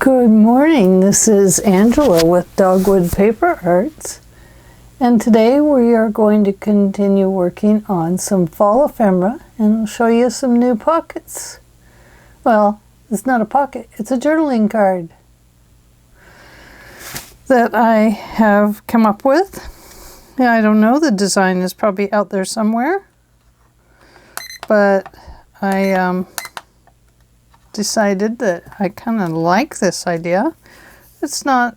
Good morning, this is Angela with Dogwood Paper Arts, and today we are going to continue working on some fall ephemera, and I'll show you some new pockets. Well, it's not a pocket, it's a journaling card that I have come up with. Yeah, I don't know, the design is probably out there somewhere, but I decided that I kind of like this idea. It's not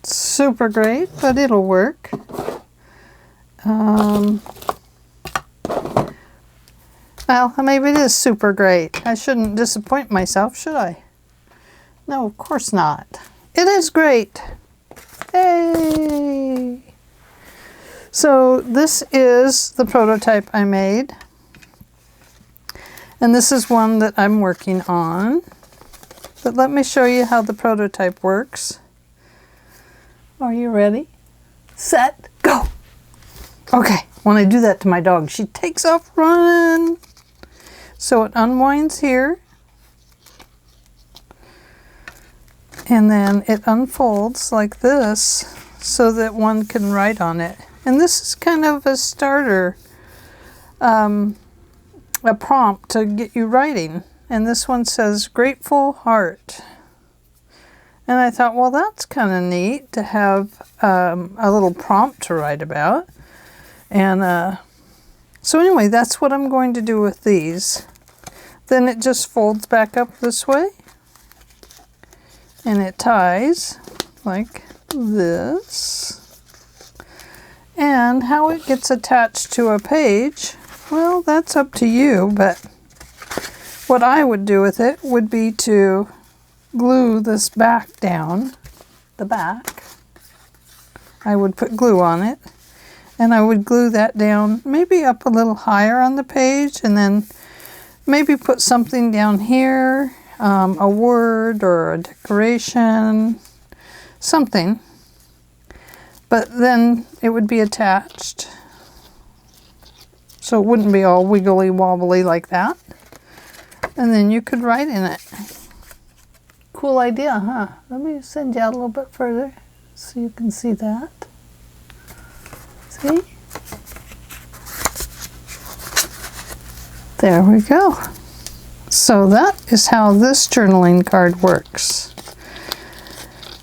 super great, but it'll work. Well, maybe it is super great. I shouldn't disappoint myself, should I? No, of course not. It is great. Hey! So this is the prototype I made. And this is one that I'm working on. But let me show you how the prototype works. Are you ready? Set, go! Okay, when I do that to my dog, she takes off running. So it unwinds here. And then it unfolds like this so that one can write on it. And this is kind of a starter. A prompt to get you writing, and this one says grateful heart, and I thought, well, that's kind of neat to have a little prompt to write about. And so anyway, that's what I'm going to do with these. Then it just folds back up this way and it ties like this, and how it gets attached to a page, well, that's up to you, but what I would do with it would be to glue this back down, the back. I would put glue on it, and I would glue that down maybe up a little higher on the page, and then maybe put something down here, a word or a decoration, something, but then it would be attached. So it wouldn't be all wiggly wobbly like that. And then you could write in it. Cool idea, huh? Let me send you out a little bit further so you can see that. See? There we go. So that is how this journaling card works.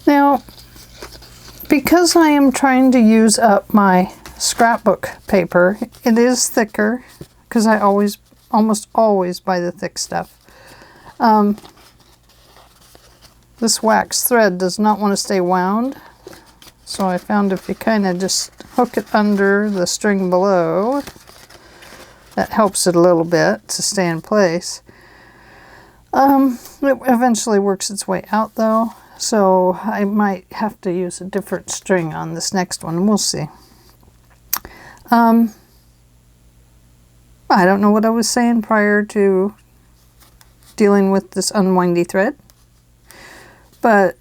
Now, because I am trying to use up my scrapbook paper, it is thicker because I almost always buy the thick stuff. This wax thread does not want to stay wound, so I found if you kind of just hook it under the string below, that helps it a little bit to stay in place. It eventually works its way out though, so I might have to use a different string on this next one. We'll see. I don't know what I was saying prior to dealing with this unwindy thread, but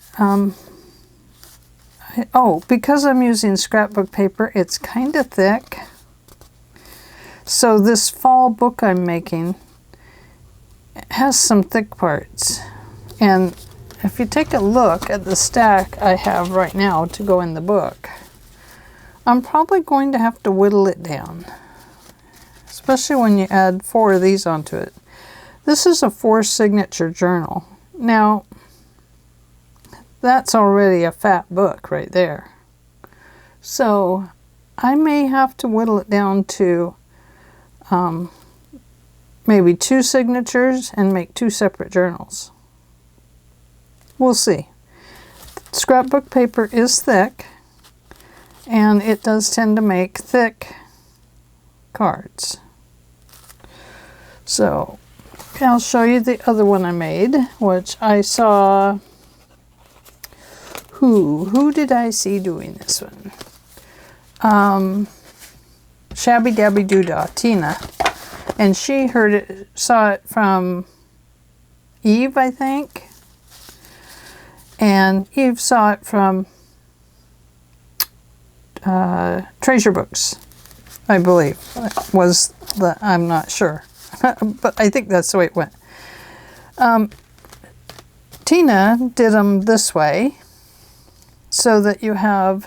because I'm using scrapbook paper, it's kind of thick. So this fall book I'm making has some thick parts, and if you take a look at the stack I have right now to go in the book, I'm probably going to have to whittle it down, especially when you add 4 of these onto it. This is a 4-signature journal. Now, that's already a fat book right there. So I may have to whittle it down to maybe 2 signatures and make 2 separate journals. We'll see. Scrapbook paper is thick, and it does tend to make thick cards. So I'll show you the other one I made, which I saw. Who did I see doing this one? Shabby Dabby Doodah, Tina, and she saw it from Eve, I think, and Eve saw it from Treasure Books, I believe, I'm not sure, but I think that's the way it went. Tina did them this way so that you have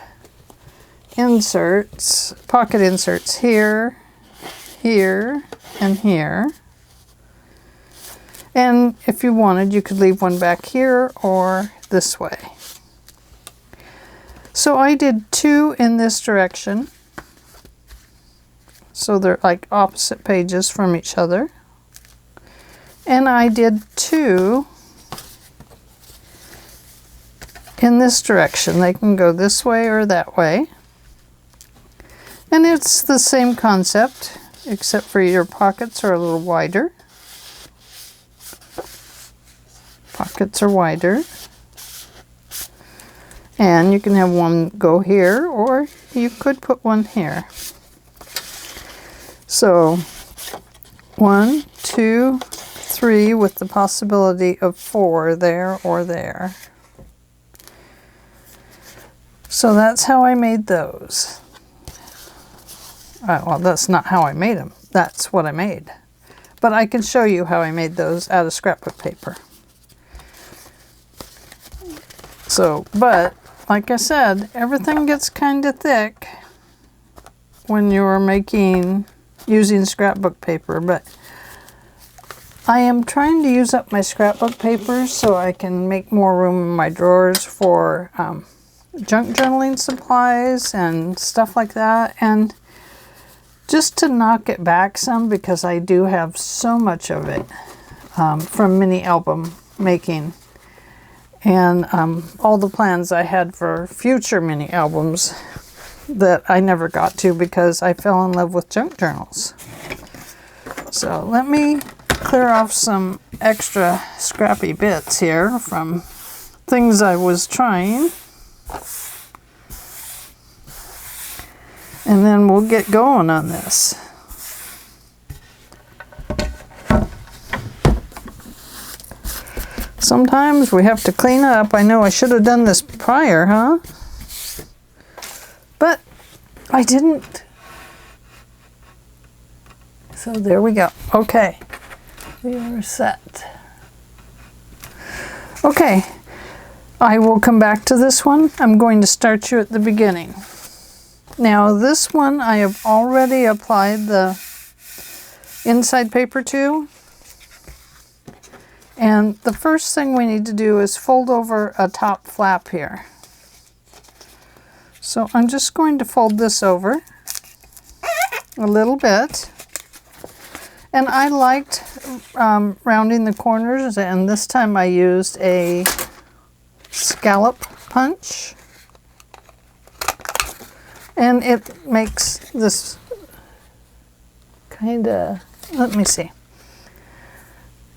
inserts, pocket inserts here, here, and here. And if you wanted, you could leave one back here or this way. So I did 2 in this direction. So they're like opposite pages from each other. And I did 2 in this direction. They can go this way or that way. And it's the same concept, except for your pockets are a little wider. Pockets are wider. And you can have one go here, or you could put one here. So 1, 2, 3 with the possibility of 4 there or there. So that's how I made those. Well, that's not how I made them. That's what I made. But I can show you how I made those out of scrapbook paper. So, but like I said, everything gets kind of thick when you're using scrapbook paper, but I am trying to use up my scrapbook paper so I can make more room in my drawers for junk journaling supplies and stuff like that, and just to knock it back some, because I do have so much of it from mini album making, and all the plans I had for future mini albums that I never got to because I fell in love with junk journals. So let me clear off some extra scrappy bits here from things I was trying. And then we'll get going on this. Sometimes we have to clean up. I know I should have done this prior, huh? But I didn't. So there we go. Okay. We are set. Okay. I will come back to this one. I'm going to start you at the beginning. Now this one I have already applied the inside paper to. And the first thing we need to do is fold over a top flap here. So I'm just going to fold this over a little bit. And I liked rounding the corners, and this time I used a scallop punch. And it makes this kind of, let me see.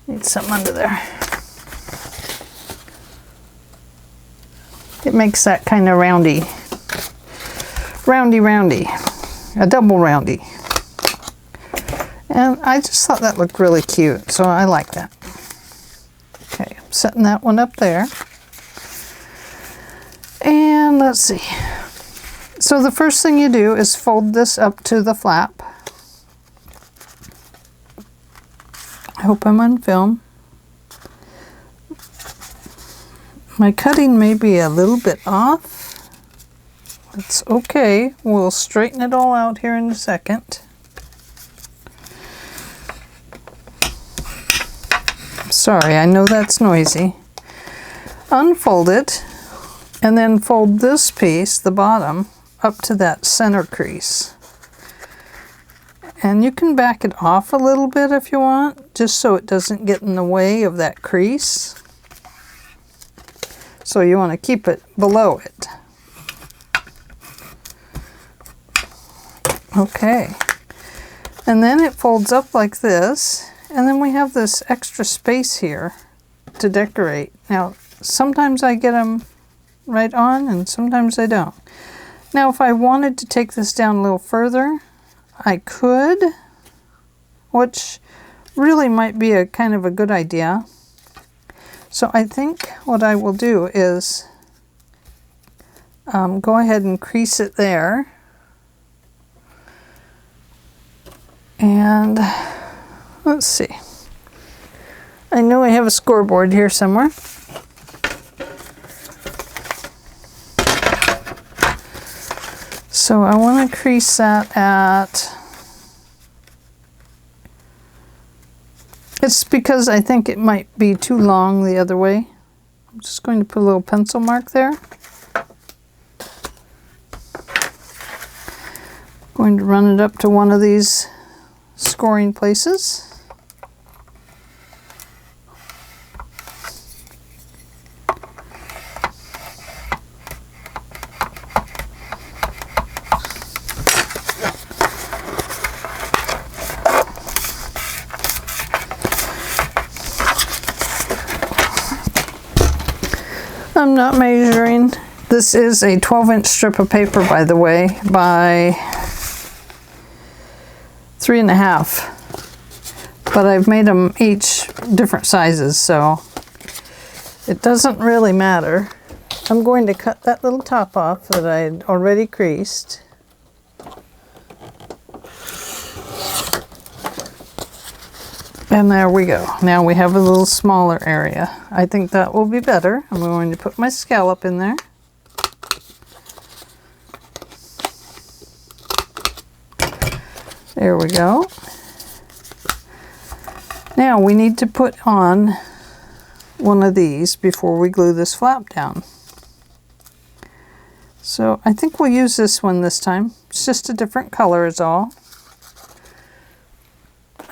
Need something under there. It makes that kind of roundy, a double roundy. And I just thought that looked really cute, so I like that. Okay, I'm setting that one up there. And let's see. So the first thing you do is fold this up to the flap. I hope I'm on film. My cutting may be a little bit off. It's okay. We'll straighten it all out here in a second. Sorry, I know that's noisy. Unfold it, and then fold this piece, the bottom, up to that center crease. And you can back it off a little bit if you want, just so it doesn't get in the way of that crease. So you want to keep it below it. Okay. And then it folds up like this, and then we have this extra space here to decorate. Now, sometimes I get them right on, and sometimes I don't. Now, if I wanted to take this down a little further, I could, which really might be a kind of a good idea. So I think what I will do is go ahead and crease it there. And let's see. I know I have a scoreboard here somewhere. So I want to crease that at, it's because I think it might be too long the other way. I'm just going to put a little pencil mark there. Going to run it up to one of these scoring places. I'm not measuring. This is a 12-inch strip of paper, by the way, by 3.5. But I've made them each different sizes, so it doesn't really matter. I'm going to cut that little top off that I'd already creased. And there we go. Now we have a little smaller area. I think that will be better. I'm going to put my scallop in there. There we go. Now we need to put on one of these before we glue this flap down. So I think we'll use this one this time. It's just a different color is all.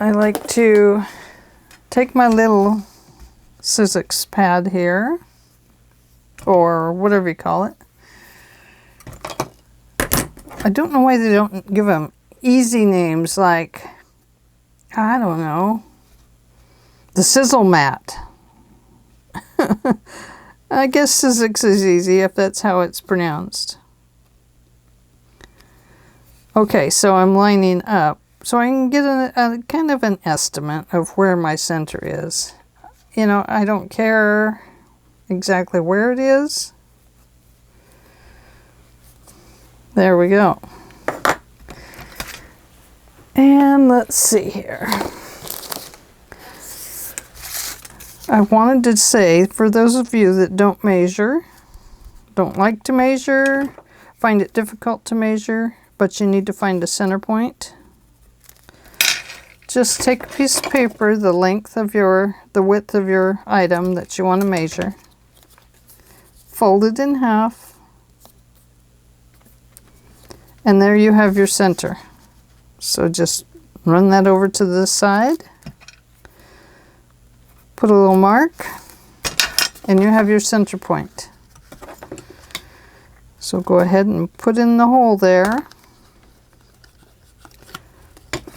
I like to take my little Sizzix pad here, or whatever you call it. I don't know why they don't give them easy names like, I don't know, the Sizzle Mat. I guess Sizzix is easy if that's how it's pronounced. Okay, so I'm lining up so I can get a kind of an estimate of where my center is. You know, I don't care exactly where it is. There we go. And let's see here. I wanted to say, for those of you that don't measure, don't like to measure, find it difficult to measure, but you need to find a center point, just take a piece of paper, the width of your item that you want to measure, fold it in half, and there you have your center. So just run that over to the side, put a little mark, and you have your center point. So go ahead and put in the hole there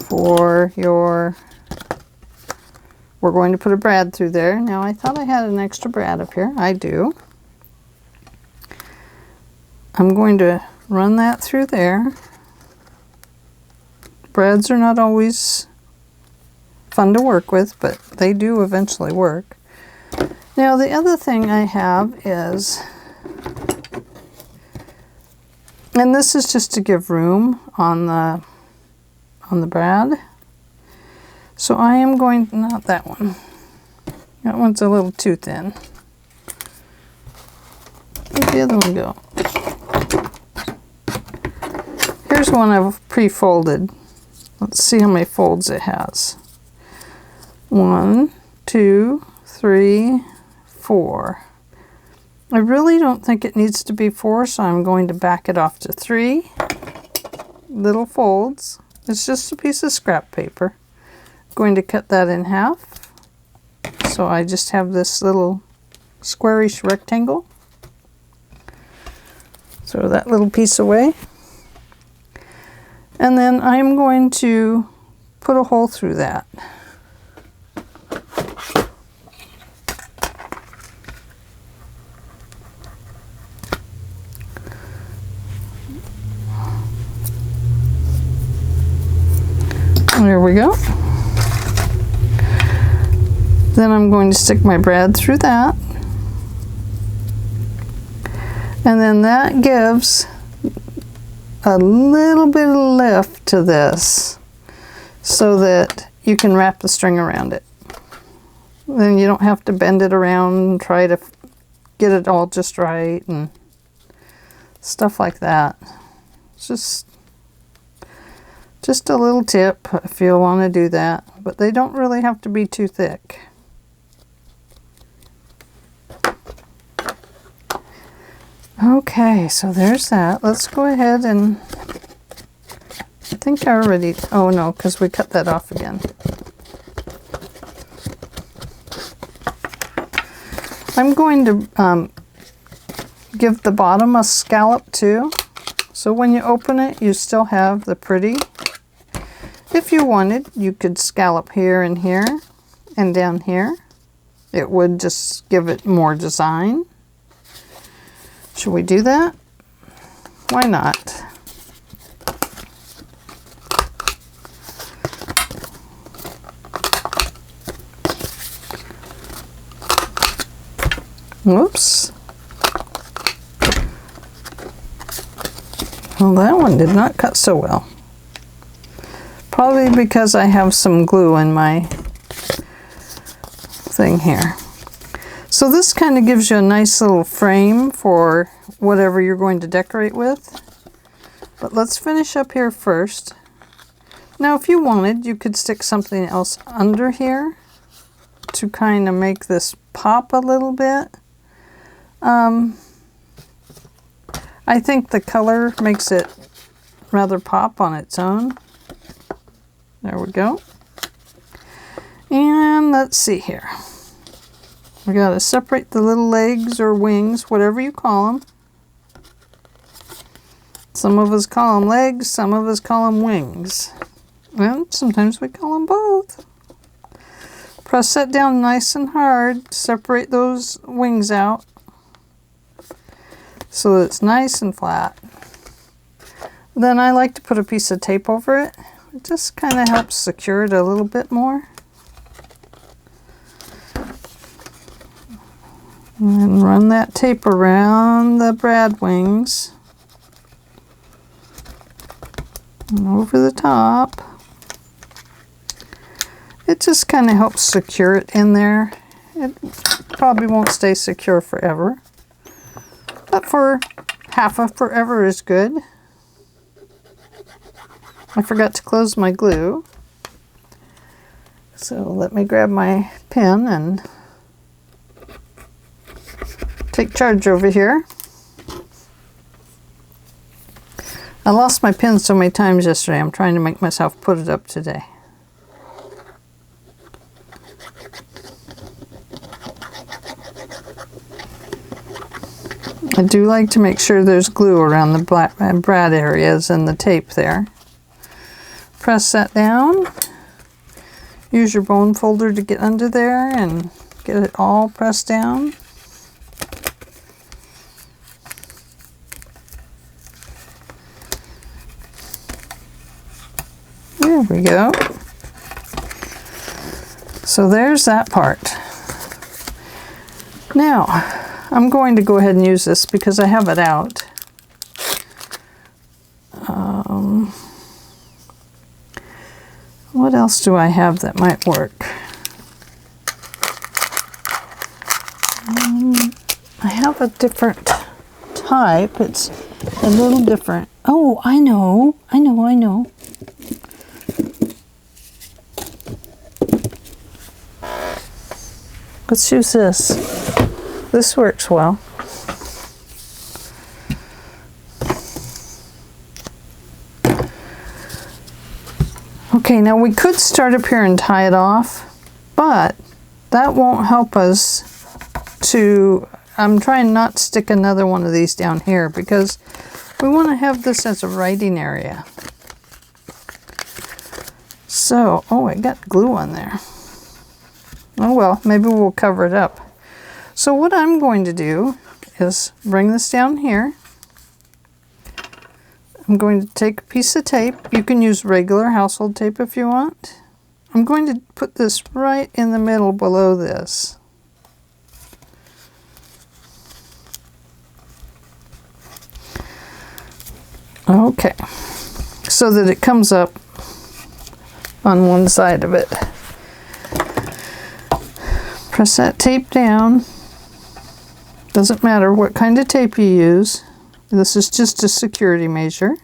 for your, we're going to put a brad through there. Now I thought I had an extra brad up here. I do. I'm going to run that through there. Brads are not always fun to work with, but they do eventually work. Now the other thing I have is, and this is just to give room on the brad. So I am going, not that one. That one's a little too thin. Where'd the other one go? Here's one I've pre-folded. Let's see how many folds it has. 1, 2, 3, 4. I really don't think it needs to be 4, so I'm going to back it off to 3 little folds. It's just a piece of scrap paper. I'm going to cut that in half. So I just have this little squarish rectangle. Throw that little piece away. And then I'm going to put a hole through that. There we go. Then I'm going to stick my brad through that. And then that gives a little bit of lift to this so that you can wrap the string around it. Then you don't have to bend it around and try to get it all just right and stuff like that. Just a little tip if you want to do that, but they don't really have to be too thick. Okay, so there's that. Let's go ahead and, I think I already, oh no, because we cut that off again. I'm going to give the bottom a scallop too. So when you open it, you still have the pretty. If you wanted, you could scallop here and here and down here. It would just give it more design. Should we do that? Why not? Whoops. Well, that one did not cut so well. Probably because I have some glue in my thing here. So this kind of gives you a nice little frame for whatever you're going to decorate with. But let's finish up here first. Now if you wanted, you could stick something else under here to kind of make this pop a little bit. I think the color makes it rather pop on its own. There we go. And let's see here. We got to separate the little legs or wings, whatever you call them. Some of us call them legs, some of us call them wings. And sometimes we call them both. Press that down nice and hard. Separate those wings out so that it's nice and flat. Then I like to put a piece of tape over it. It just kind of helps secure it a little bit more. And run that tape around the brad wings and over the top. It just kind of helps secure it in there. It probably won't stay secure forever, but for half of forever is good. I forgot to close my glue, so let me grab my pen and take charge over here. I lost my pen so many times yesterday. I'm trying to make myself put it up today. I do like to make sure there's glue around the brad areas and the tape there. Press that down. Use your bone folder to get under there and get it all pressed down. There we go. So there's that part. Now, I'm going to go ahead and use this because I have it out. What else do I have that might work? I have a different type. It's a little different. Oh, I know. Let's use this. This works well. Okay, now we could start up here and tie it off, but that won't help us to, I'm trying not to stick another one of these down here because we want to have this as a writing area. So, oh, I got glue on there. Oh well, maybe we'll cover it up. So what I'm going to do is bring this down here. I'm going to take a piece of tape. You can use regular household tape if you want. I'm going to put this right in the middle below this. Okay, so that it comes up on one side of it. Press that tape down. Doesn't matter what kind of tape you use. This is just a security measure.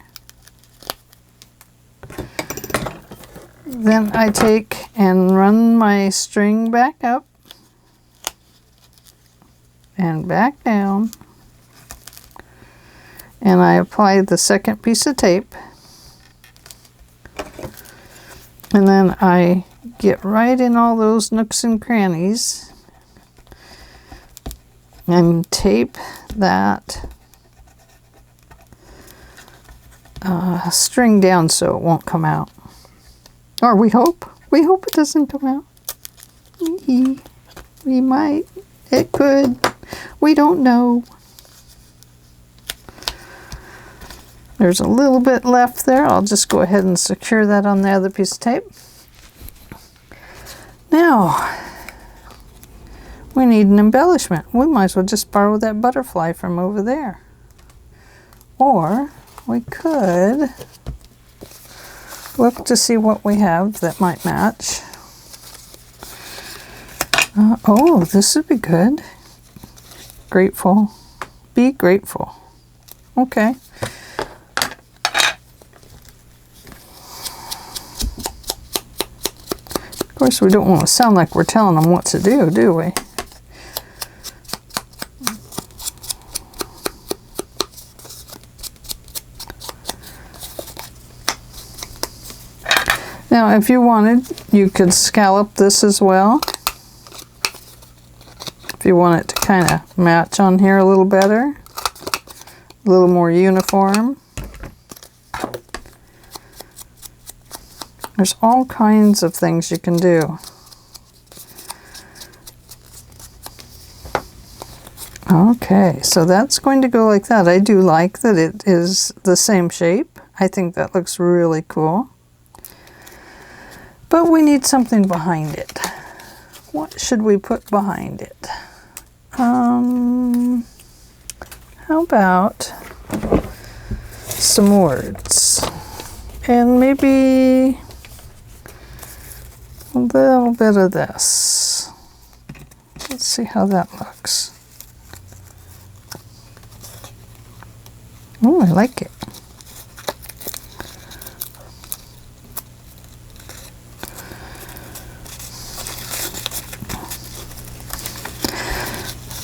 then I take and run my string back up and back down, and I apply the second piece of tape, and then I get right in all those nooks and crannies and tape that string down so it won't come out. Or we hope it doesn't come out. We might. It could. We don't know. There's a little bit left there. I'll just go ahead and secure that on the other piece of tape. Now, we need an embellishment. We might as well just borrow that butterfly from over there. Or we could look to see what we have that might match. Oh, this would be good. Grateful. Be grateful. Okay. Of course, we don't want to sound like we're telling them what to do we? Now, if you wanted, you could scallop this as well. If you want it to kind of match on here a little better, a little more uniform. There's all kinds of things you can do. Okay, so that's going to go like that. I do like that it is the same shape. I think that looks really cool. But we need something behind it. What should we put behind it? How about some words? And maybe a little bit of this. Let's see how that looks. Oh, I like it.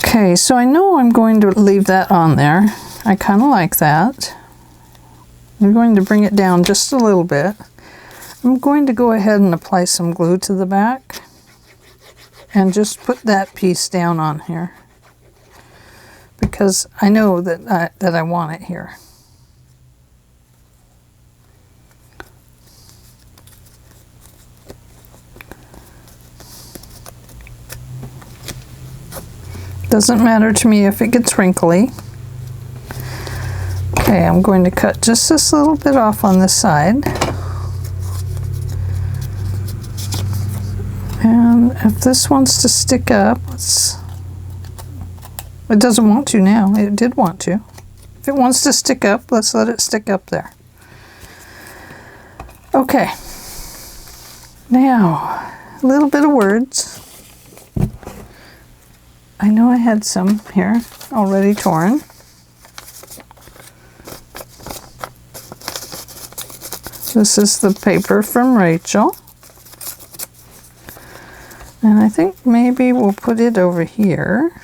Okay, so I know I'm going to leave that on there. I kind of like that. I'm going to bring it down just a little bit. I'm going to go ahead and apply some glue to the back and just put that piece down on here because I know that I want it here. Doesn't matter to me if it gets wrinkly. Okay, I'm going to cut just this little bit off on this side. And if this wants to stick up, it doesn't want to now. It did want to. If it wants to stick up, let's let it stick up there. Okay. Now, a little bit of words. I know I had some here already torn. This is the paper from Rachel. And I think maybe we'll put it over here.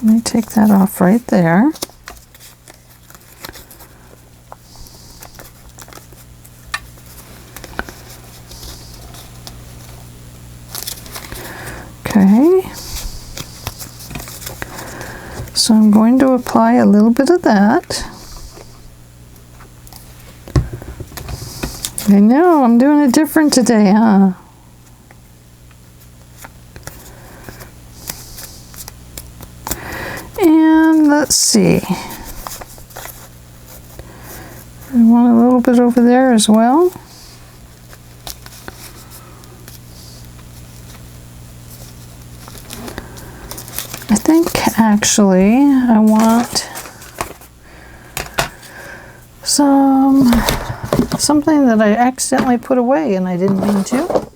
Let me take that off right there. Okay, so I'm going to apply a little bit of that. I know, I'm doing it different today, huh? And let's see. I want a little bit over there as well. I think actually I want something that I accidentally put away and I didn't mean to.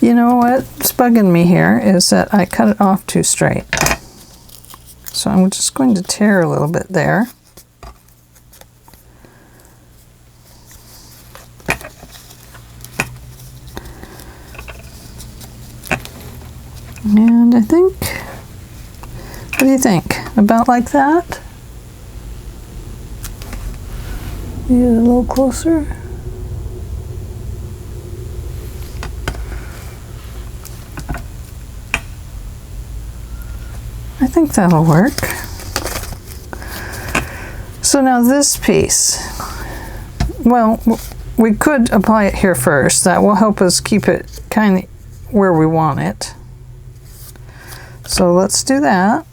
You know what's bugging me here is that I cut it off too straight. So I'm just going to tear a little bit there. And I think, what do you think? About like that? Get a little closer. I think that'll work. So now this piece, well, we could apply it here first. That will help us keep it kind of where we want it. So let's do that.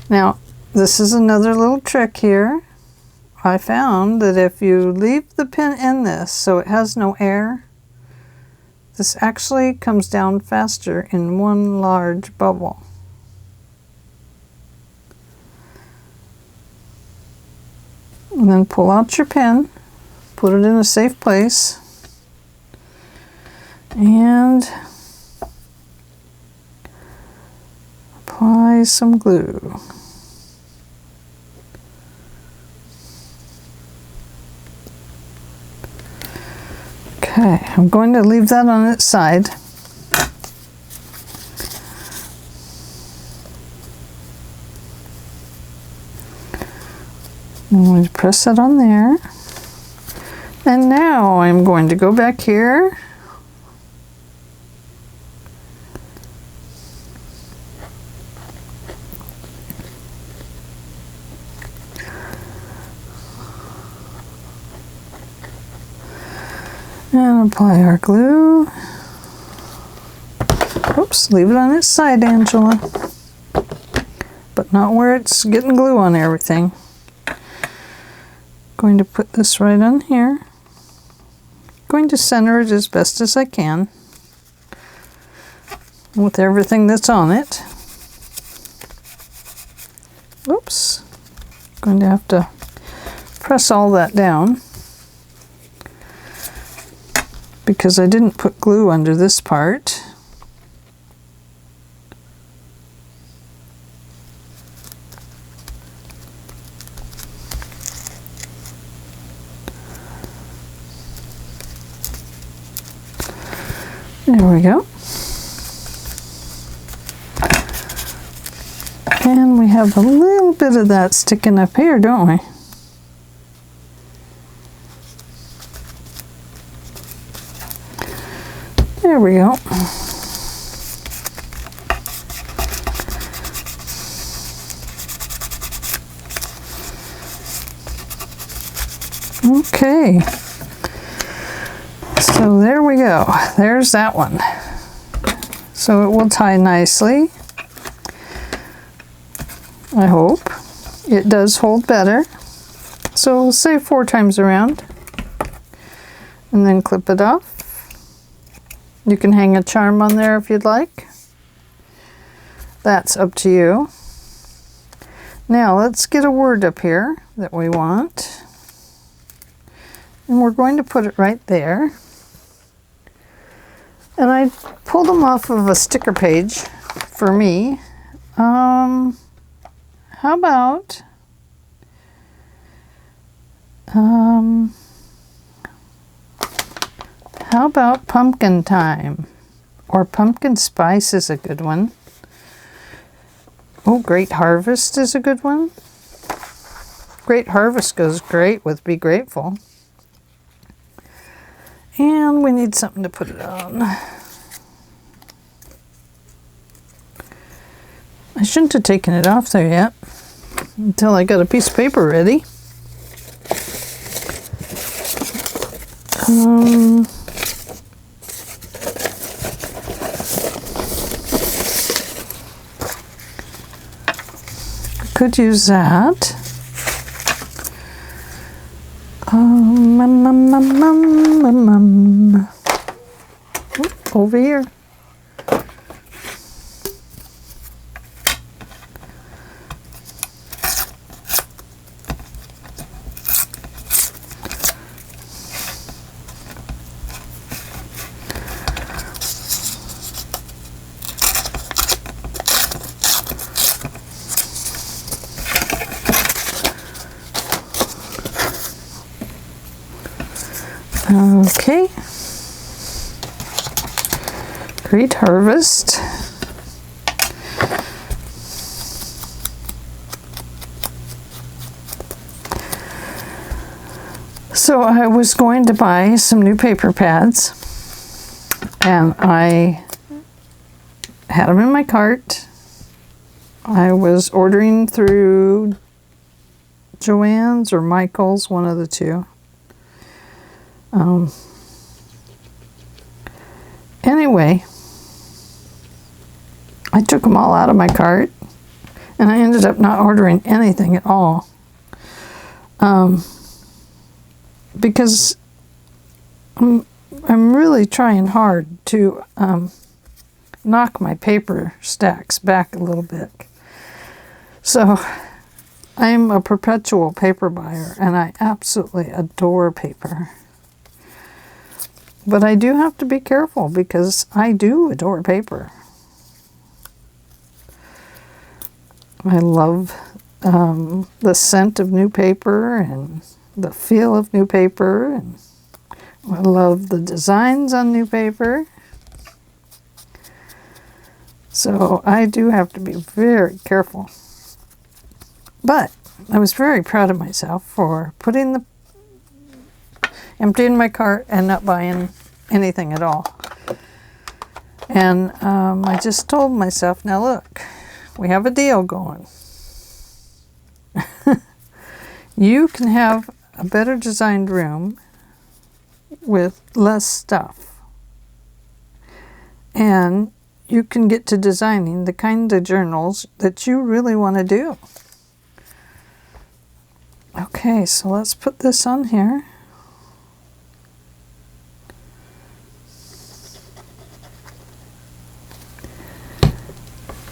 Now, this is another little trick here. I found that if you leave the pin in this so it has no air, this actually comes down faster in one large bubble. And then pull out your pin, put it in a safe place, and apply some glue. Okay, I'm going to leave that on its side. I'm going to press that on there. And now I'm going to go back here. And apply our glue. Oops, leave it on its side, Angela. But not where it's getting glue on everything. Going to put this right on here. Going to center it as best as I can with everything that's on it. Oops. Going to have to press all that down because I didn't put glue under this part. There we go. And we have a little bit of that sticking up here, don't we? There we go. Okay. So there we go. There's that one. So it will tie nicely. I hope. It does hold better. So we'll say 4 times around. And then clip it off. You can hang a charm on there if you'd like. That's up to you. Now let's get a word up here that we want. And we're going to put it right there. And I pulled them off of a sticker page for me. How about pumpkin time? Or pumpkin spice is a good one. Oh, Great Harvest is a good one. Great Harvest goes great with Be Grateful. And we need something to put it on. I shouldn't have taken it off there yet until I got a piece of paper ready. Could use that. Over here. Okay. Great harvest. So I was going to buy some new paper pads, and I had them in my cart. I was ordering through Joann's or Michael's, one of the two. Anyway, I took them all out of my cart, and I ended up not ordering anything at all. Because I'm really trying hard to knock my paper stacks back a little bit. So I'm a perpetual paper buyer, and I absolutely adore paper. But I do have to be careful because I do adore paper. I love the scent of new paper and the feel of new paper, and I love the designs on new paper. So I do have to be very careful. But I was very proud of myself for emptying my cart and not buying anything at all. And I just told myself, now look, we have a deal going. You can have a better designed room with less stuff. And you can get to designing the kind of journals that you really want to do. Okay, so let's put this on here.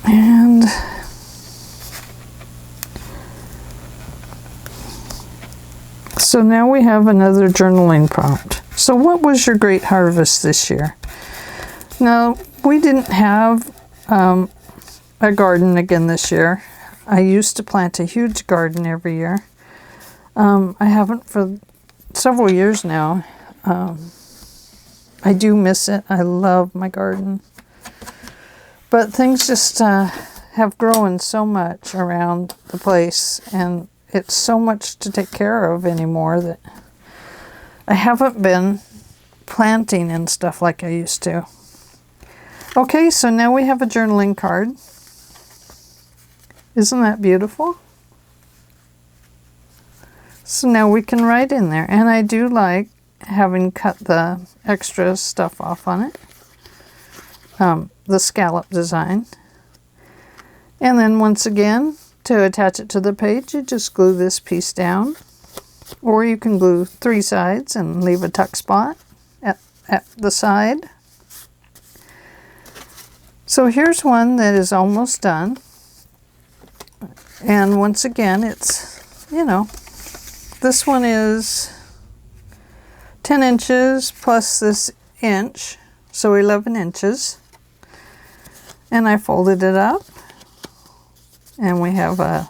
And so now we have another journaling prompt. So what was your great harvest this year? Now, we didn't have a garden again this year. I used to plant a huge garden every year. I haven't for several years now. I do miss it. I love my garden. But things just have grown so much around the place, and it's so much to take care of anymore that I haven't been planting and stuff like I used to. Okay, so now we have a journaling card. Isn't that beautiful? So now we can write in there, and I do like having cut the extra stuff off on it, the scallop design. And then once again, to attach it to the page, you just glue this piece down, or you can glue 3 sides and leave a tuck spot at the side. So here's one that is almost done. And once again, it's, this one is 10 inches plus this inch, so 11 inches. And I folded it up, and we have a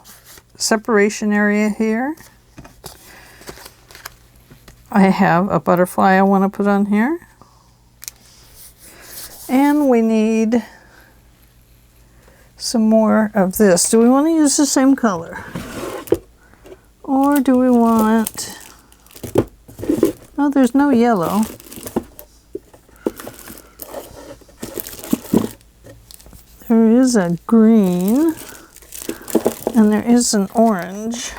separation area here. I have a butterfly I want to put on here. And we need some more of this. Do we want to use the same color? Or do we want... Oh, there's no yellow. There is a green, and there is an orange.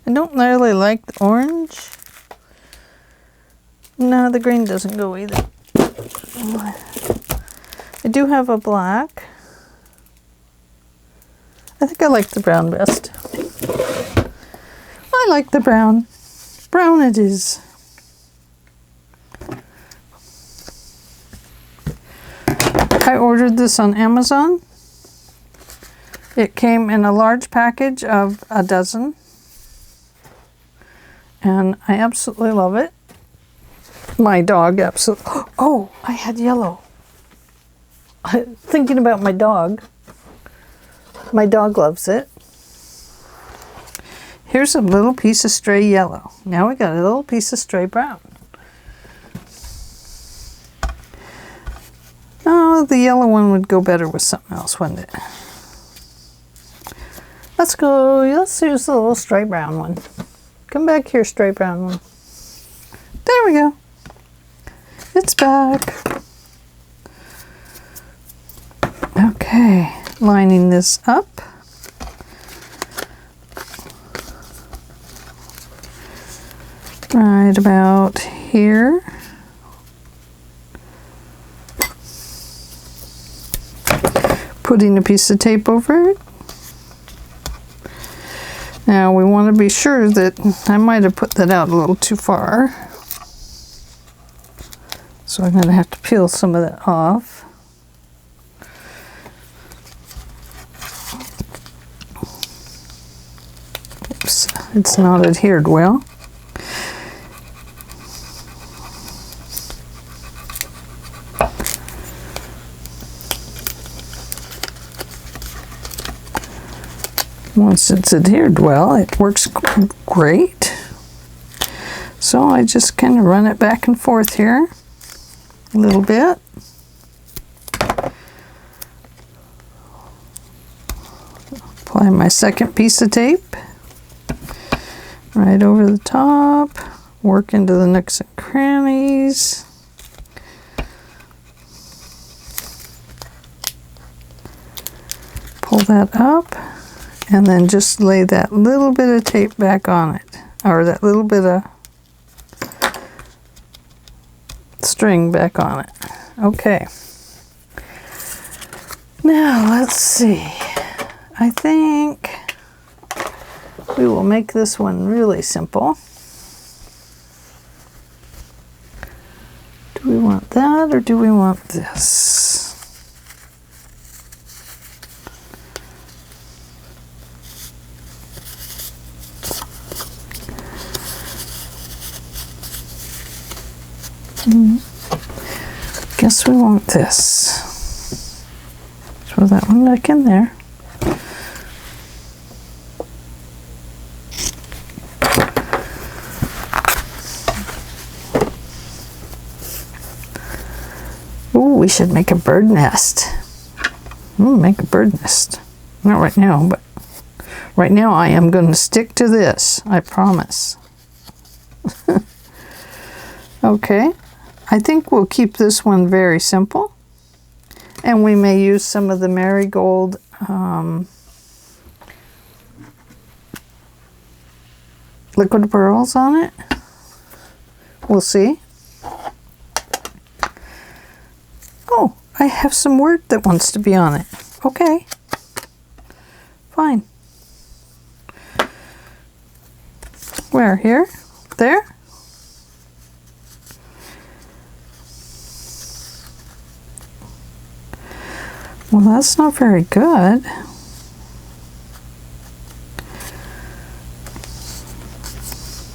I don't really like the orange. No, the green doesn't go either. I do have a black. I think I like the brown best. I like the brown. Brown it is. I ordered this on Amazon. It came in a large package of a dozen. And I absolutely love it. My dog absolutely... Oh, I had yellow. Thinking about my dog. My dog loves it. Here's a little piece of stray yellow. Now we got a little piece of stray brown. Oh, the yellow one would go better with something else, wouldn't it? Let's go. Let's use the little striped brown one. Come back here, striped brown one. There we go. It's back. Okay, lining this up. Right about here. Putting a piece of tape over it. Now we want to be sure that I might have put that out a little too far. So I'm going to have to peel some of that off. Oops, it's not adhered well. Once it's adhered well, it works great. So I just kind of run it back and forth here a little bit. Apply my second piece of tape right over the top, work into the nooks and crannies. Pull that up. And then just lay that little bit of tape back on it, or that little bit of string back on it. Okay. Now let's see. I think we will make this one really simple. Do we want that or do we want this? Guess we want this. Throw that one back in there. Ooh, we should make a bird nest. Make a bird nest. Not right now, but right now I am going to stick to this. I promise. Okay. I think we'll keep this one very simple, and we may use some of the marigold liquid pearls on it. We'll see. Oh, I have some word that wants to be on it. Okay, fine. Where? Here? There? Well, that's not very good.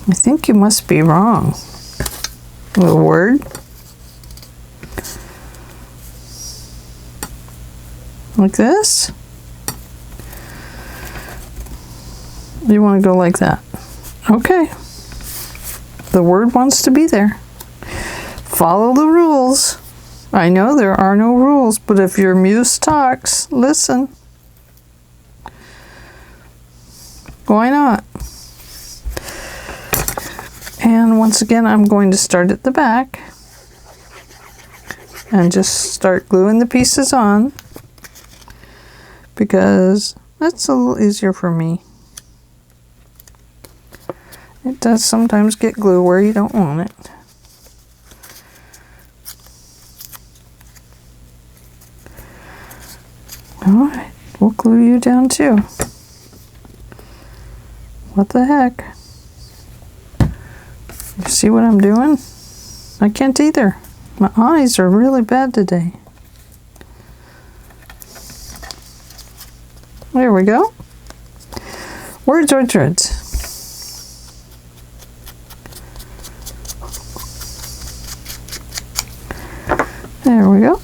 I think you must be wrong. The word. Like this? You want to go like that? Okay. The word wants to be there. Follow the rules. I know there are no rules, but if your muse talks, listen. Why not? And once again, I'm going to start at the back and just start gluing the pieces on because that's a little easier for me. It does sometimes get glue where you don't want it. Alright, we'll glue you down too. What the heck? You see what I'm doing? I can't either. My eyes are really bad today. There we go. Words or threads. There we go.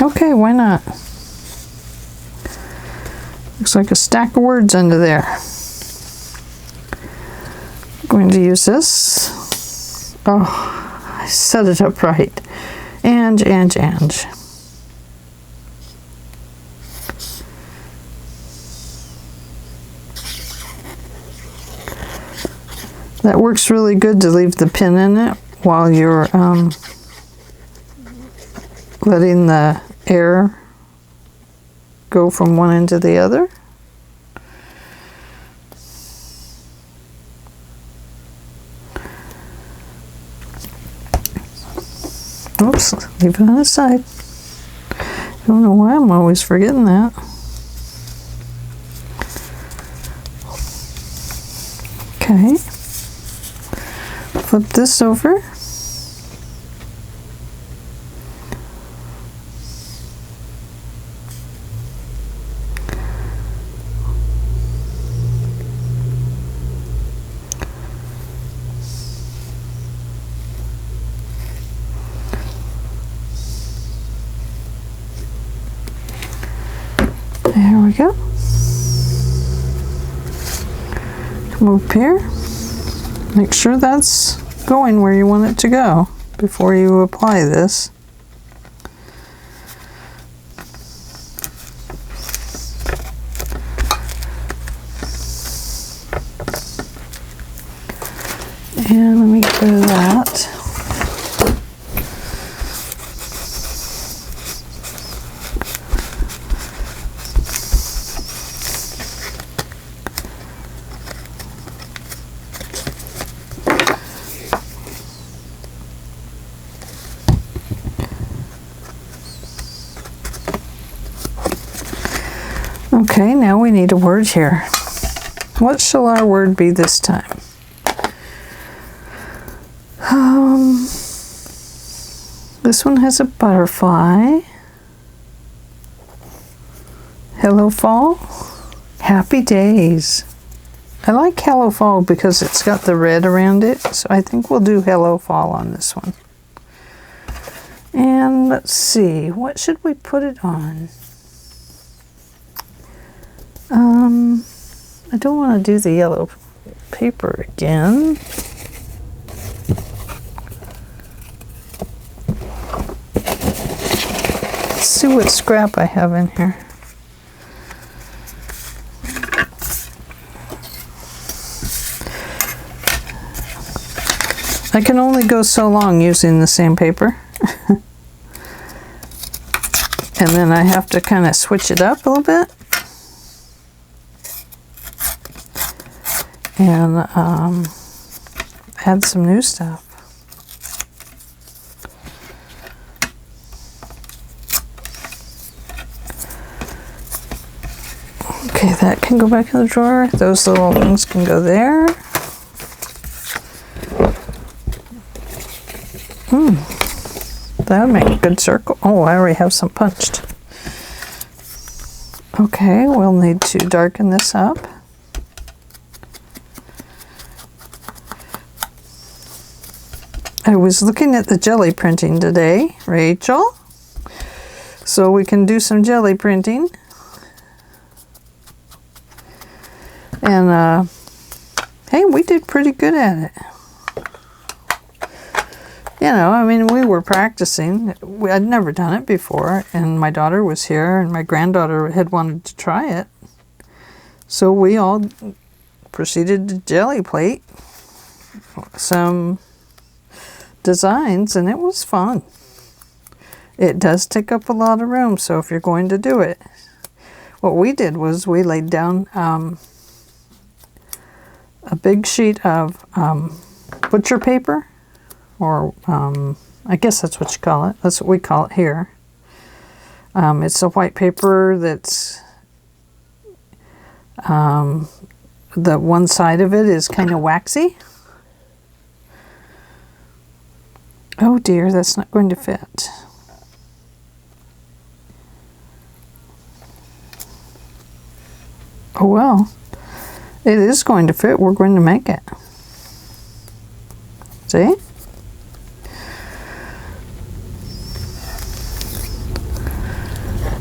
Okay, why not? Looks like a stack of words under there. I'm going to use this. Oh, I set it up right. And. That works really good to leave the pin in it while you're letting the air go from one end to the other. Oops, leave it on the side. I don't know why I'm always forgetting that. Okay. Flip this over. There we go. Come up here. Make sure that's going where you want it to go before you apply this. And let me get rid of that. Okay, now we need a word here. What shall our word be this time? This one has a butterfly. Hello Fall. Happy days. I like Hello Fall because it's got the red around it, so I think we'll do Hello Fall on this one. And let's see, what should we put it on? I don't want to do the yellow paper again. Let's see what scrap I have in here. I can only go so long using the same paper. And then I have to kind of switch it up a little bit. And add some new stuff. Okay, that can go back in the drawer. Those little ones can go there. That would make a good circle. Oh, I already have some punched. Okay, we'll need to darken this up. I was looking at the jelly printing today, Rachel. So we can do some jelly printing. And hey, we did pretty good at it. You know, I mean, we were practicing. I'd never done it before, and my daughter was here, and my granddaughter had wanted to try it. So we all proceeded to jelly plate some designs, and it was fun. It does take up a lot of room, so if you're going to do it, what we did was we laid down a big sheet of butcher paper, or I guess that's what you call it. That's what we call it here. It's a white paper that's the one side of it is kind of waxy. Oh dear, that's not going to fit. Oh well, it is going to fit. We're going to make it. See?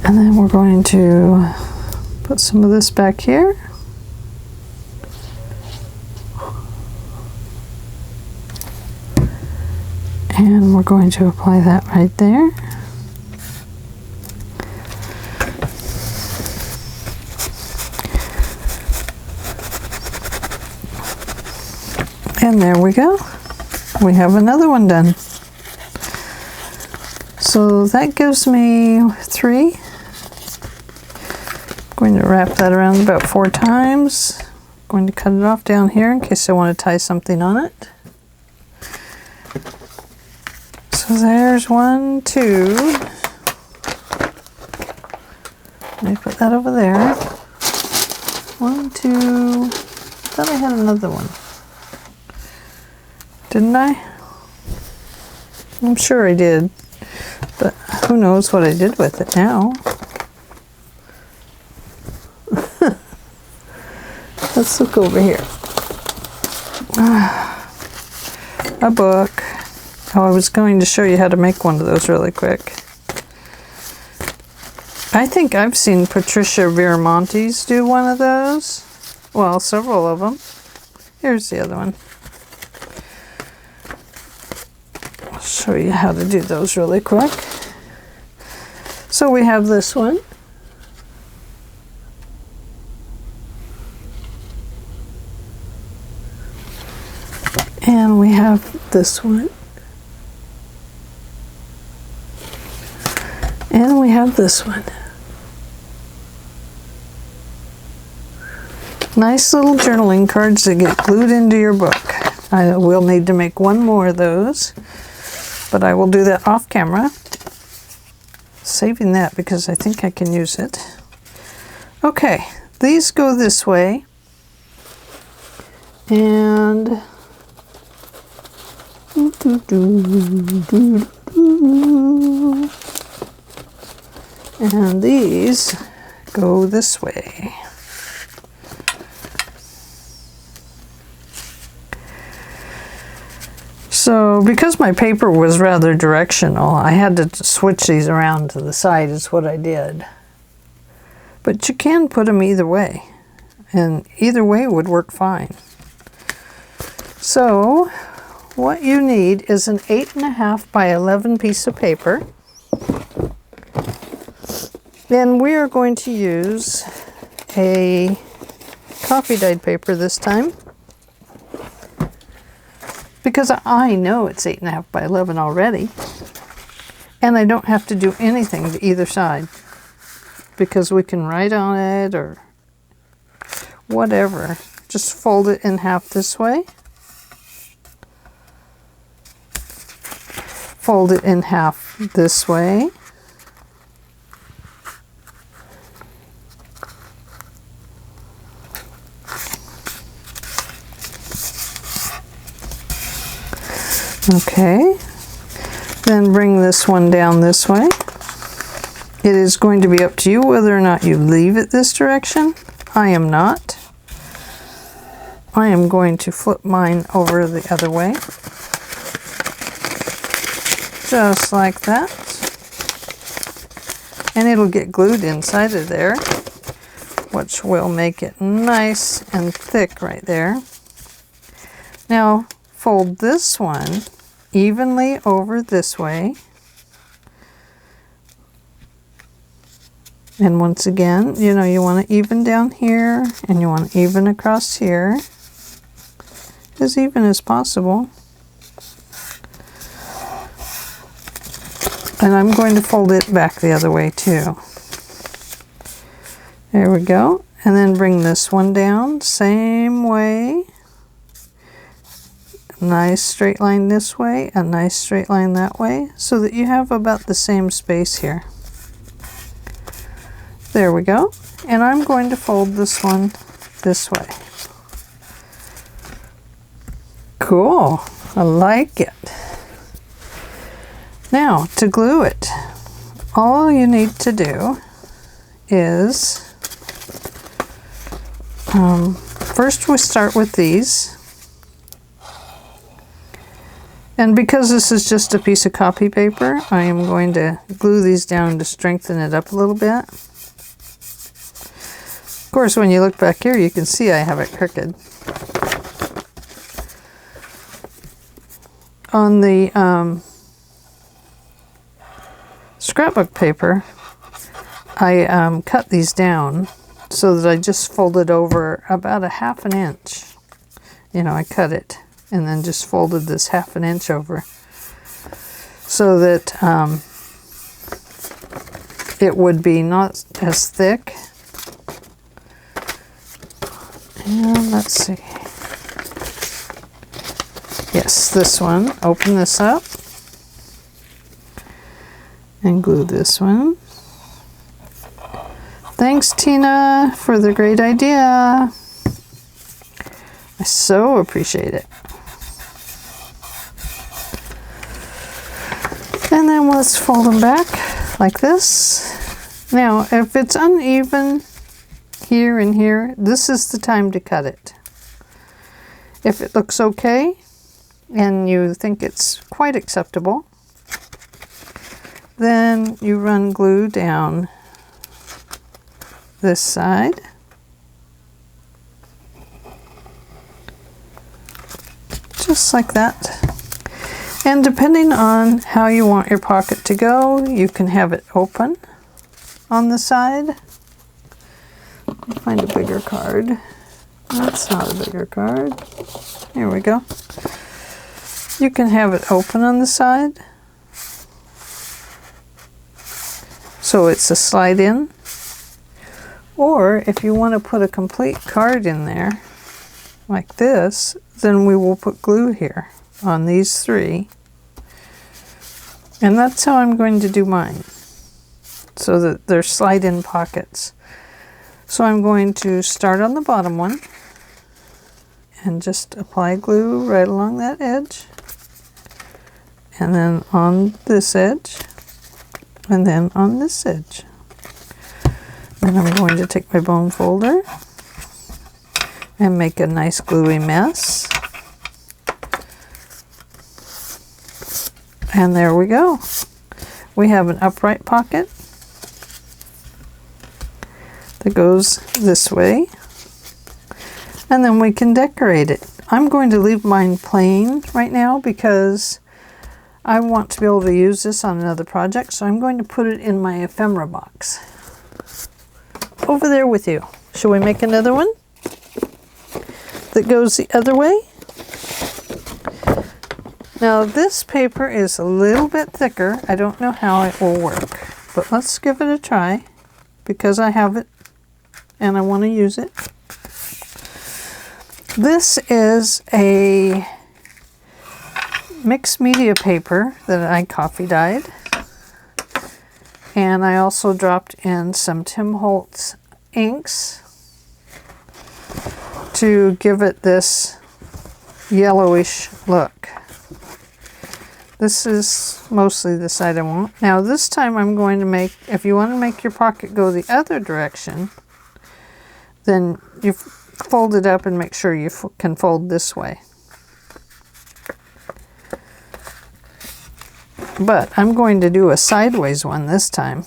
And then we're going to put some of this back here. And we're going to apply that right there. And there we go. We have another one done. So that gives me 3. Going to wrap that around about 4 times. Going to cut it off down here in case I want to tie something on it. So there's 1, 2. Let me put that over there. 1, 2. Thought I had another one. Didn't I? I'm sure I did. But who knows what I did with it now. Let's look over here. A book. Oh, I was going to show you how to make one of those really quick. I think I've seen Patricia Viramontes do one of those. Well, several of them. Here's the other one. I'll show you how to do those really quick. So we have this one. And we have this one. And we have this one. Nice little journaling cards that get glued into your book. I will need to make one more of those, but I will do that off camera. Saving that because I think I can use it. Okay, these go this way. And these go this way. So because my paper was rather directional, I had to switch these around to the side is what I did. But you can put them either way, and either way would work fine. So what you need is an 8.5 by 11 piece of paper. Then we are going to use a coffee dyed paper this time, because I know it's 8.5 by 11 already, and I don't have to do anything to either side because we can write on it or whatever. Just fold it in half this way. Fold it in half this way. Okay, then bring this one down this way. It is going to be up to you whether or not you leave it this direction. I am not. I am going to flip mine over the other way. Just like that. And it'll get glued inside of there, which will make it nice and thick right there. Now, fold this one evenly over this way. And once again, you know, you want to even down here and you want to even across here. As even as possible. And I'm going to fold it back the other way too. There we go. And then bring this one down, same way. Nice straight line this way, a nice straight line that way, so that you have about the same space here. There we go. And I'm going to fold this one this way. Cool. I like it. Now, to glue it, all you need to do is, first we start with these. And because this is just a piece of copy paper, I am going to glue these down to strengthen it up a little bit. Of course, when you look back here, you can see I have it crooked. On the scrapbook paper, I cut these down so that I just folded over about a 1/2 inch. You know, I cut it and then just folded this 1/2 inch over so that it would be not as thick. And let's see. Yes, this one. Open this up and glue this one. Thanks, Tina, for the great idea. I so appreciate it. And then let's fold them back like this. Now, if it's uneven here and here, this is the time to cut it. If it looks okay and you think it's quite acceptable, then you run glue down this side. Just like that. And depending on how you want your pocket to go, you can have it open on the side. Find a bigger card. That's not a bigger card. Here we go. You can have it open on the side, so it's a slide in. Or if you want to put a complete card in there, like this, then we will put glue here on these 3. And that's how I'm going to do mine, so that they're slide-in pockets. So I'm going to start on the bottom one and just apply glue right along that edge, and then on this edge, and then on this edge. Then I'm going to take my bone folder and make a nice gluey mess. And there we go. We have an upright pocket that goes this way. And then we can decorate it. I'm going to leave mine plain right now because I want to be able to use this on another project. So I'm going to put it in my ephemera box over there with you. Shall we make another one that goes the other way? Now this paper is a little bit thicker. I don't know how it will work, but let's give it a try because I have it and I want to use it. This is a mixed media paper that I coffee dyed, and I also dropped in some Tim Holtz inks to give it this yellowish look. This is mostly the side I want. Now this time I'm going to make, if you want to make your pocket go the other direction, then you fold it up and make sure you can fold this way. But I'm going to do a sideways one this time.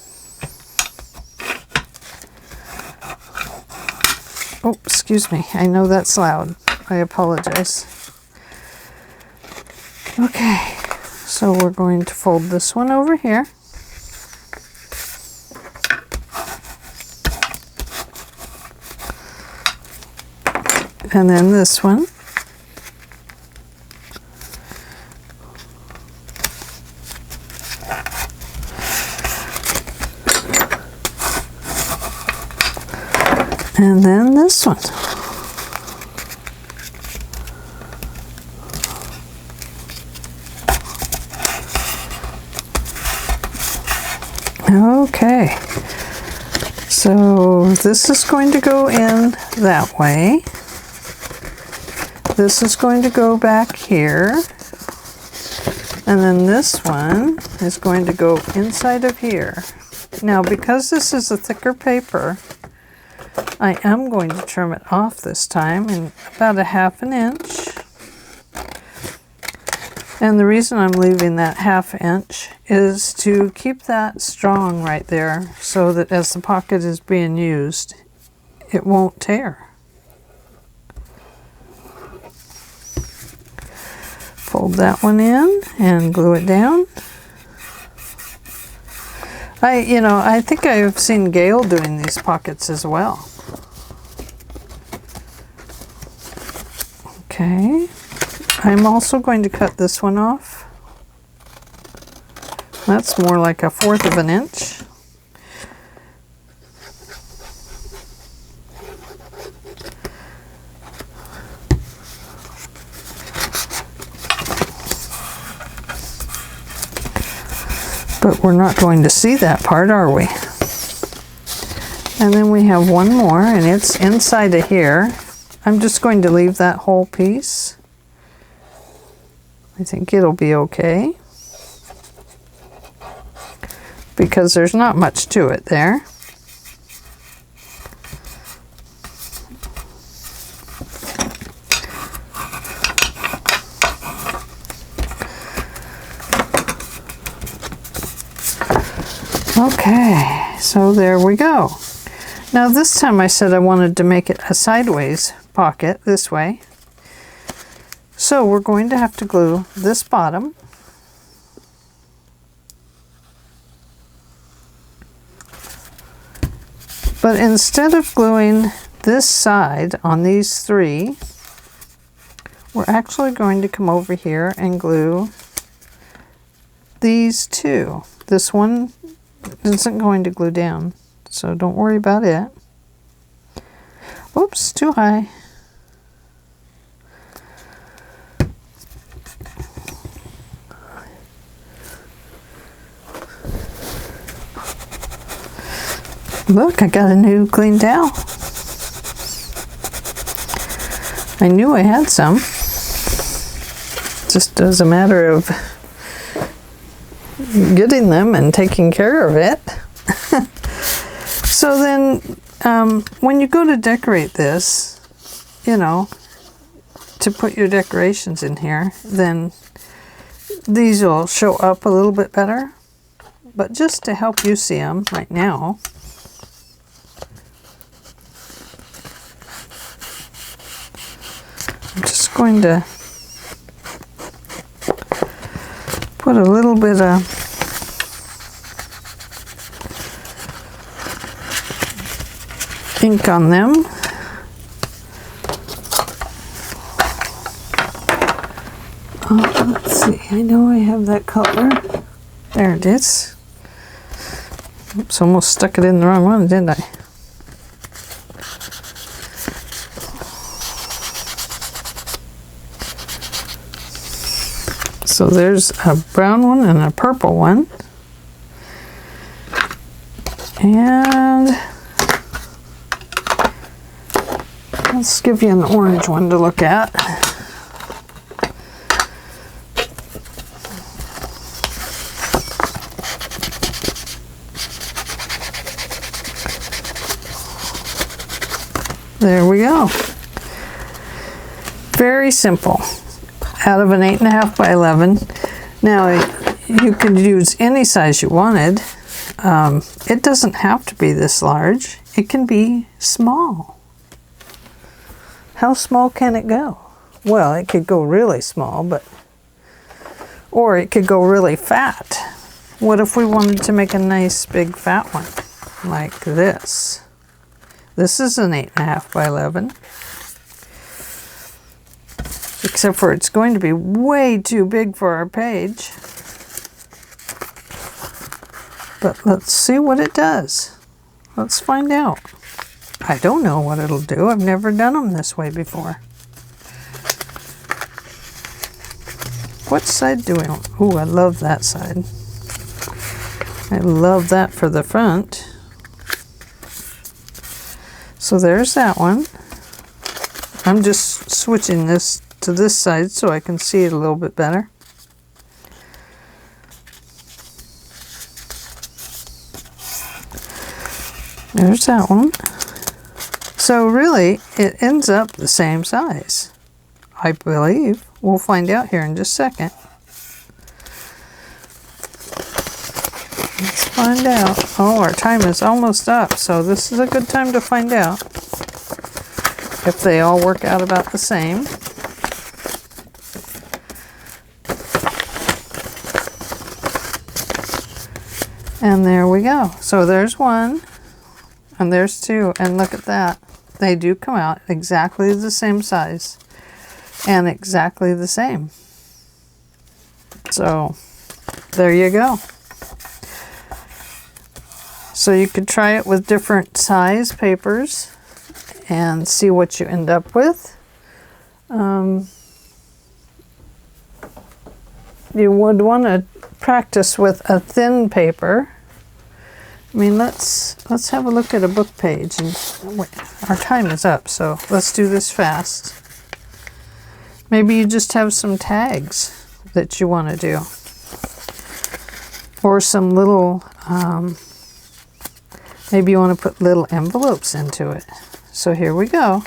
Oh, excuse me. I know that's loud. I apologize. Okay, so we're going to fold this one over here. And then this one. And then this one. Okay, so this is going to go in that way. This is going to go back here. And then this one is going to go inside of here. Now, because this is a thicker paper, I am going to trim it off this time in about 1/2 inch. And the reason I'm leaving that 1/2 inch is to keep that strong right there so that as the pocket is being used, it won't tear. Fold that one in and glue it down. I think I've seen Gail doing these pockets as well. Okay, I'm also going to cut this one off. That's more like 1/4 of an inch. But we're not going to see that part, are we? And then we have one more, and it's inside of here. I'm just going to leave that whole piece. I think it'll be okay, because there's not much to it there. Okay, so there we go. Now this time I said I wanted to make it a sideways pocket this way. So we're going to have to glue this bottom. But instead of gluing this side on these 3, we're actually going to come over here and glue these 2. This one isn't going to glue down, so don't worry about it. Oops, too high. Look, I got a new clean towel. I knew I had some. Just as a matter of getting them and taking care of it. So then when you go to decorate this, you know, to put your decorations in here, then these will show up a little bit better. But just to help you see them right now, I'm just going to put a little bit of ink on them. Let's see, I know I have that color. There it is. Oops, almost stuck it in the wrong one, didn't I? So there's a brown one and a purple one. And let's give you an orange one to look at. There we go. Very simple. Out of an 8.5 by 11. Now you could use any size you wanted. It doesn't have to be this large. It can be small. How small can it go? Well, it could go really small, or it could go really fat. What if we wanted to make a nice big fat one like this? This is an 8.5 by 11. Except for it's going to be way too big for our page. But let's see what it does. Let's find out. I don't know what it'll do. I've never done them this way before. What side do we want? Ooh, I love that side. I love that for the front. So there's that one. I'm just switching this to this side so I can see it a little bit better. There's that one. So really, it ends up the same size, I believe. We'll find out here in just a second. Let's find out. Oh, our time is almost up, so this is a good time to find out if they all work out about the same. And there we go. So there's one, and there's two, and look at that. They do come out exactly the same size. and exactly the same. So there you go. So you could try it with different size papers and see what you end up with. You would want to practice with a thin paper. I mean, let's have a look at a book page. And wait, our time is up, so let's do this fast. Maybe you just have some tags that you want to do, or some little. Maybe you want to put little envelopes into it. So here we go.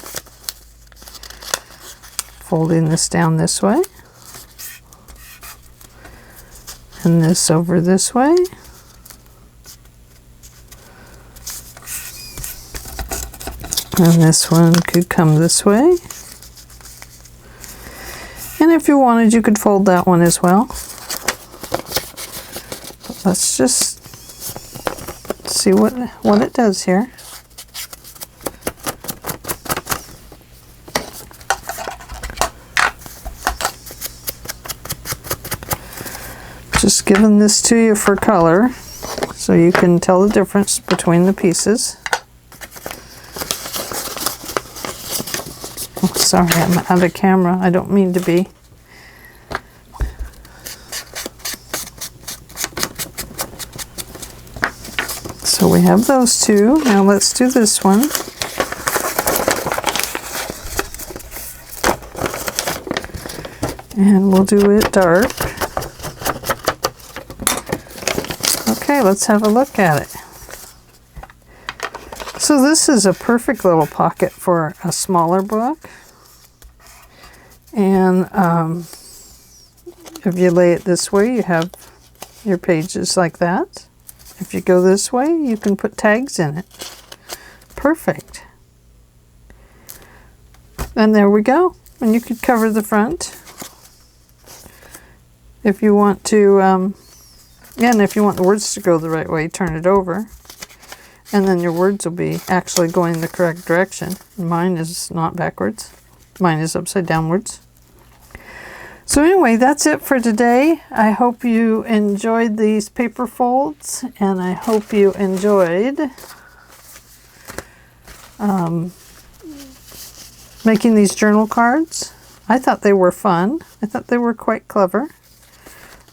Folding this down this way. And this over this way. And this one could come this way. And if you wanted, you could fold that one as well. But let's just see what it does here. Just giving this to you for color so you can tell the difference between the pieces. Oh, sorry, I'm out of camera. I don't mean to be. So we have those two. Now let's do this one. And we'll do it dark. Okay, let's have a look at it. So this is a perfect little pocket for a smaller book. And if you lay it this way, you have your pages like that. If you go this way, you can put tags in it. Perfect. And there we go. And you could cover the front. If you want to, and if you want the words to go the right way, turn it over. And then your words will be actually going the correct direction. Mine is not backwards. Mine is upside downwards. So anyway, that's it for today. I hope you enjoyed these paper folds, and I hope you enjoyed making these journal cards. I thought they were fun. I thought they were quite clever.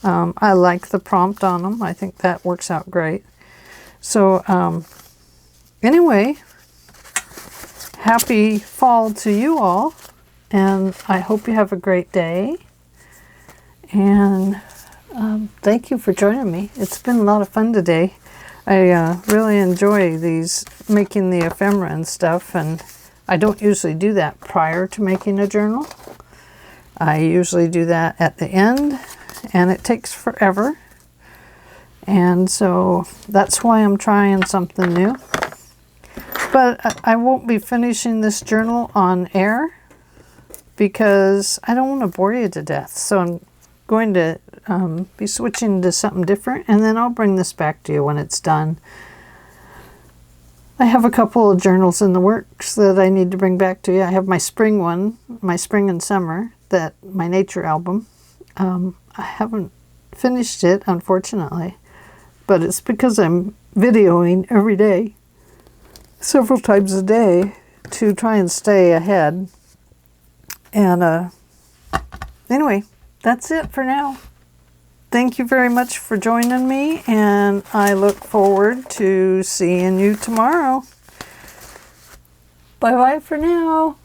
I like the prompt on them. I think that works out great. So anyway, happy fall to you all, and I hope you have a great day. And thank you for joining me. It's been a lot of fun today. I really enjoy these, making the ephemera and stuff, and I don't usually do that prior to making a journal. I usually do that at the end, and it takes forever. And so that's why I'm trying something new. But I won't be finishing this journal on air because I don't want to bore you to death. So I'm going to be switching to something different, and then I'll bring this back to you when it's done. I have a couple of journals in the works that I need to bring back to you. I have my spring one, my spring and summer, my nature album. I haven't finished it, unfortunately, but it's because I'm videoing every day, several times a day, to try and stay ahead. And anyway, that's it for now. Thank you very much for joining me, and I look forward to seeing you tomorrow. Bye-bye for now.